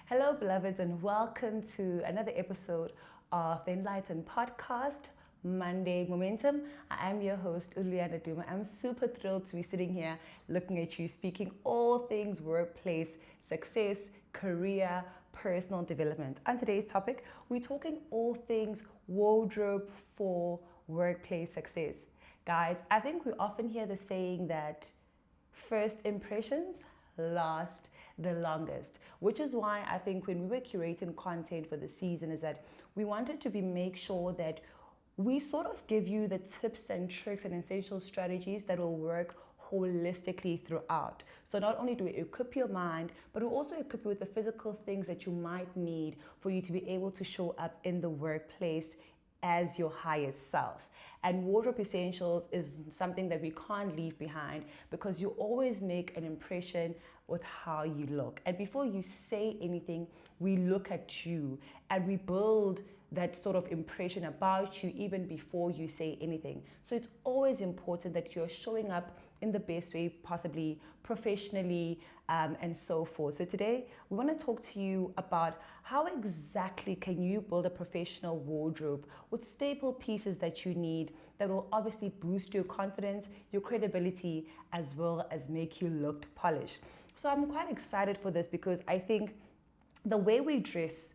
Hello, beloveds, and welcome to another episode of the Enlightened Podcast, Monday Momentum. I am your host, Luyanda Duma. I'm super thrilled to be sitting here looking at you, speaking all things workplace success, career, personal development. On today's topic, we're talking all things wardrobe for workplace success. Guys, I think we often hear the saying that first impressions last the longest, which is why I think when we were curating content for the season is that we wanted to make sure that we sort of give you the tips and tricks and essential strategies that will work holistically throughout. So not only do we equip your mind, but we also equip you with the physical things that you might need for you to be able to show up in the workplace as your highest self. And wardrobe essentials is something that we can't leave behind because you always make an impression with how you look. And before you say anything, we look at you and we build that sort of impression about you even before you say anything. So it's always important that you're showing up in the best way possibly, professionally, and so forth. So today we want to talk to you about how exactly can you build a professional wardrobe with staple pieces that you need that will obviously boost your confidence, your credibility, as well as make you look polished. So I'm quite excited for this because I think the way we dress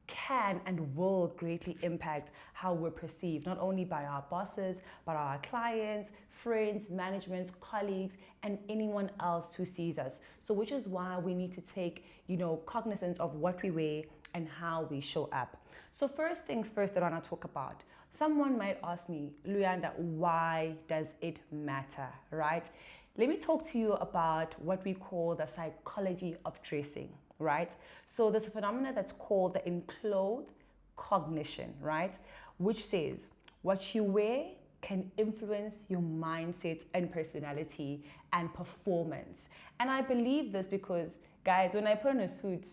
can and will greatly impact how we're perceived, not only by our bosses, but our clients, friends, management, colleagues, and anyone else who sees us. So which is why we need to take, cognizance of what we wear and how we show up. So first things first that I want to talk about. Someone might ask me, Luyanda, why does it matter, right? Let me talk to you about what we call the psychology of dressing, right? So there's a phenomenon that's called the enclothed cognition, right? Which says what you wear can influence your mindset and personality and performance. And I believe this because, guys, when I put on a suit,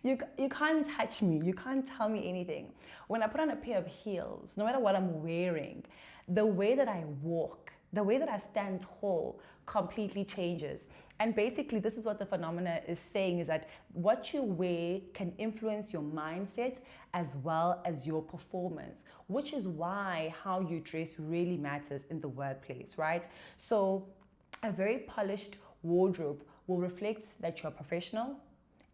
you can't touch me. You can't tell me anything. When I put on a pair of heels, no matter what I'm wearing, the way that I walk, the way that I stand tall completely changes. And basically, this is what the phenomena is saying is that what you wear can influence your mindset as well as your performance, which is why how you dress really matters in the workplace, right? So a very polished wardrobe will reflect that you're professional.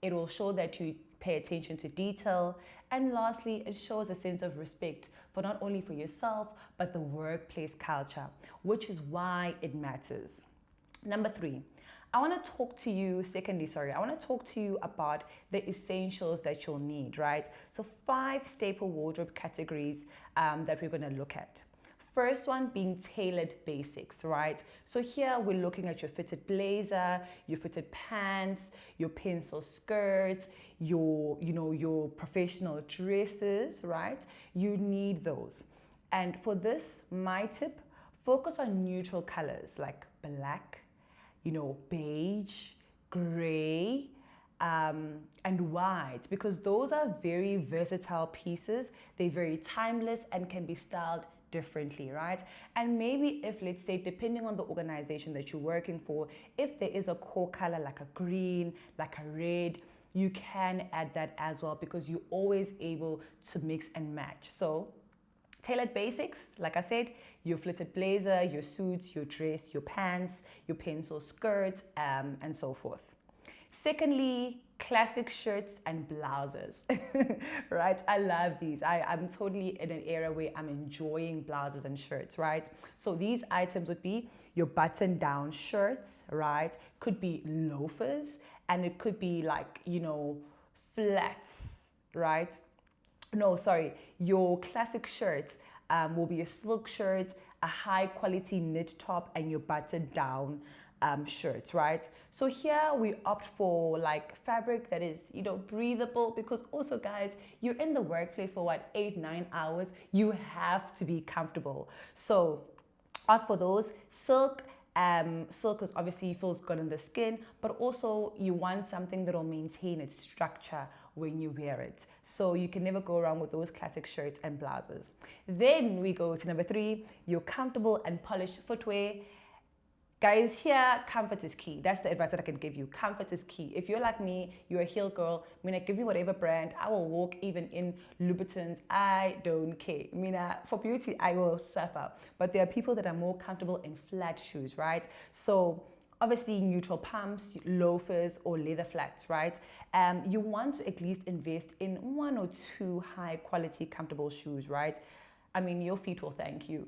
It will show that you pay attention to detail. And lastly, it shows a sense of respect for not only for yourself, but the workplace culture, which is why it matters. Number three, I want to talk to you about the essentials that you'll need, right? So 5 staple wardrobe categories that we're going to look at. First one being tailored basics, right? So here we're looking at your fitted blazer, your fitted pants, your pencil skirts, your professional dresses, right? You need those. And for this, my tip, focus on neutral colors like black, beige, gray, and white, because those are very versatile pieces. They're very timeless and can be styled differently, right? And maybe if, let's say, depending on the organization that you're working for, if there is a core color like a green, like a red, you can add that as well because you're always able to mix and match. So tailored basics, like I said, your fitted blazer, your suits, your dress, your pants, your pencil skirt, and so forth. Secondly, classic shirts and blouses, right? I love these. I'm totally in an era where I'm enjoying blouses and shirts, right? So these items would be your button-down shirts, right? Could be loafers, and it could be flats, right? No, sorry, your classic shirts will be a silk shirt, a high quality knit top, and your button down shirts, right? So here we opt for fabric that is, breathable, because also, guys, you're in the workplace for 8-9 hours. You have to be comfortable. So opt for those. Silk is obviously feels good on the skin, but also you want something that will maintain its structure when you wear it. So you can never go wrong with those classic shirts and blouses. Then we go to number 3, your comfortable and polished footwear. Guys, here, comfort is key. That's the advice that I can give you. Comfort is key. If you're like me, you're a heel girl, give me whatever brand. I will walk even in Louboutins. I don't care. For beauty, I will suffer. But there are people that are more comfortable in flat shoes, right? So obviously neutral pumps, loafers, or leather flats, right? You want to at least invest in 1 or 2 high quality, comfortable shoes, right? Your feet will thank you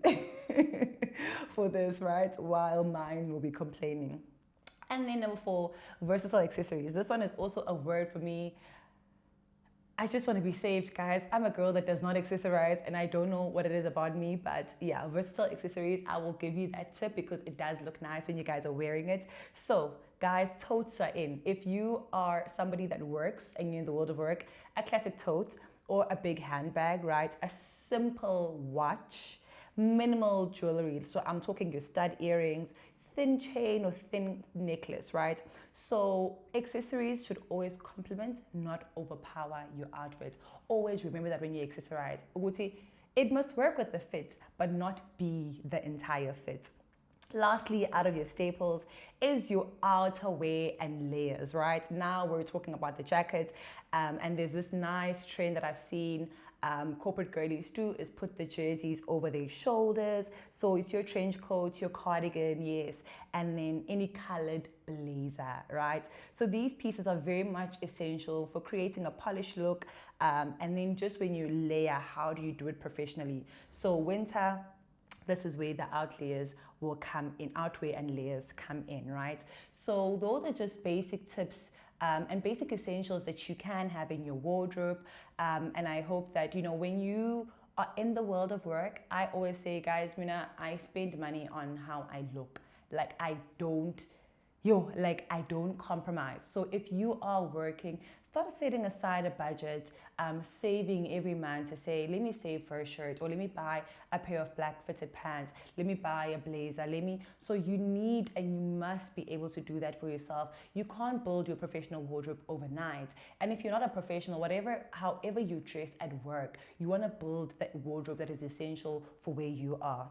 for this, right? While mine will be complaining. And then number 4, versatile accessories. This one is also a word for me. I just want to be saved, guys. I'm a girl that does not accessorize, and I don't know what it is about me, but yeah, versatile accessories, I will give you that tip because it does look nice when you guys are wearing it. So guys, totes are in. If you are somebody that works and you're in the world of work, a classic tote or a big handbag, right? A simple watch, minimal jewelry. So I'm talking your stud earrings, thin chain or thin necklace, right? So accessories should always complement, not overpower your outfit. Always remember that when you accessorize, it must work with the fit, but not be the entire fit. Lastly, out of your staples is your outerwear and layers, right? Now we're talking about the jackets, and there's this nice trend that I've seen corporate girlies do is put the jerseys over their shoulders. So it's your trench coat, your cardigan, yes, and then any colored blazer, right? So these pieces are very much essential for creating a polished look, and then just when you layer, how do you do it professionally? So winter, this is where the outlayers will come in, outwear and layers come in, right? So those are just basic tips and basic essentials that you can have in your wardrobe. And I hope that, when you are in the world of work, I always say, guys, I spend money on how I look. I don't compromise. So if you are working, start setting aside a budget, saving every month to say, let me save for a shirt, or let me buy a pair of black fitted pants, let me buy a blazer, so you need and you must be able to do that for yourself. You can't build your professional wardrobe overnight. And if you're not a professional, however you dress at work, you want to build that wardrobe that is essential for where you are.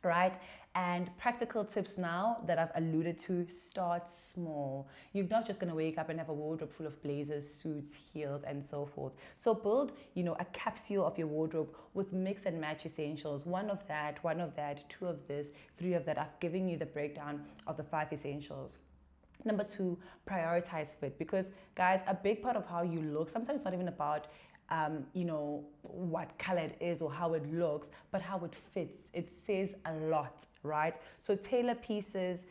Right? And practical tips now that I've alluded to: start small. You're not just going to wake up and have a wardrobe full of blazers, suits, heels, and so forth. So build, a capsule of your wardrobe with mix and match essentials. One of that, 2 of this, 3 of that. I've given you the breakdown of the 5 essentials. Number 2, prioritize fit, because guys, a big part of how you look, sometimes it's not even about what color it is or how it looks, but how it fits. It says a lot, right? So tailor pieces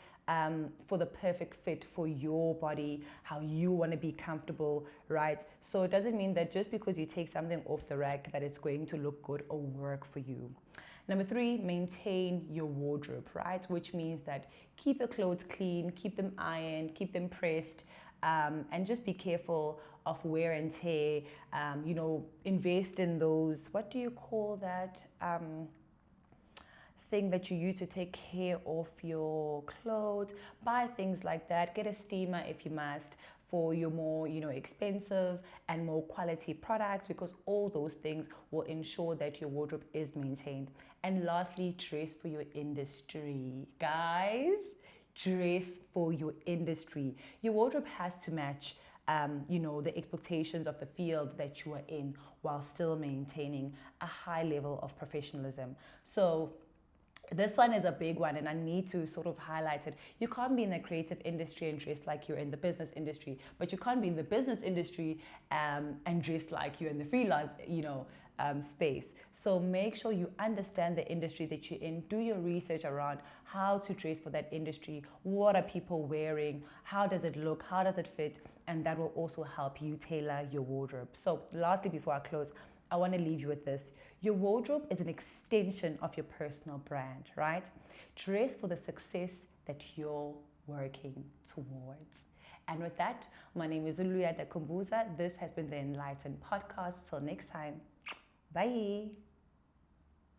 for the perfect fit for your body, how you want to be comfortable, right? So it doesn't mean that just because you take something off the rack that it's going to look good or work for you. Number 3, maintain your wardrobe, right? Which means that keep your clothes clean, keep them ironed, keep them pressed, and just be careful of wear and tear. Invest in those, what do you call that thing that you use to take care of your clothes? Buy things like that. Get a steamer if you must for your more expensive and more quality products, because all those things will ensure that your wardrobe is maintained. And lastly, dress for your industry, guys. Dress for your industry. Your wardrobe has to match the expectations of the field that you are in, while still maintaining a high level of professionalism. So this one is a big one, and I need to sort of highlight it. You can't be in the creative industry and dress like you're in the business industry, but you can't be in the business industry and dress like you're in the freelance, space. So make sure you understand the industry that you're in. Do your research around how to dress for that industry. What are people wearing? How does it look? How does it fit? And that will also help you tailor your wardrobe. So lastly, before I close, I want to leave you with this. Your wardrobe is an extension of your personal brand, right? Dress for the success that you're working towards. And with that, my name is Luyanda Duma. This has been the Enlightened Podcast. Till next time, bye.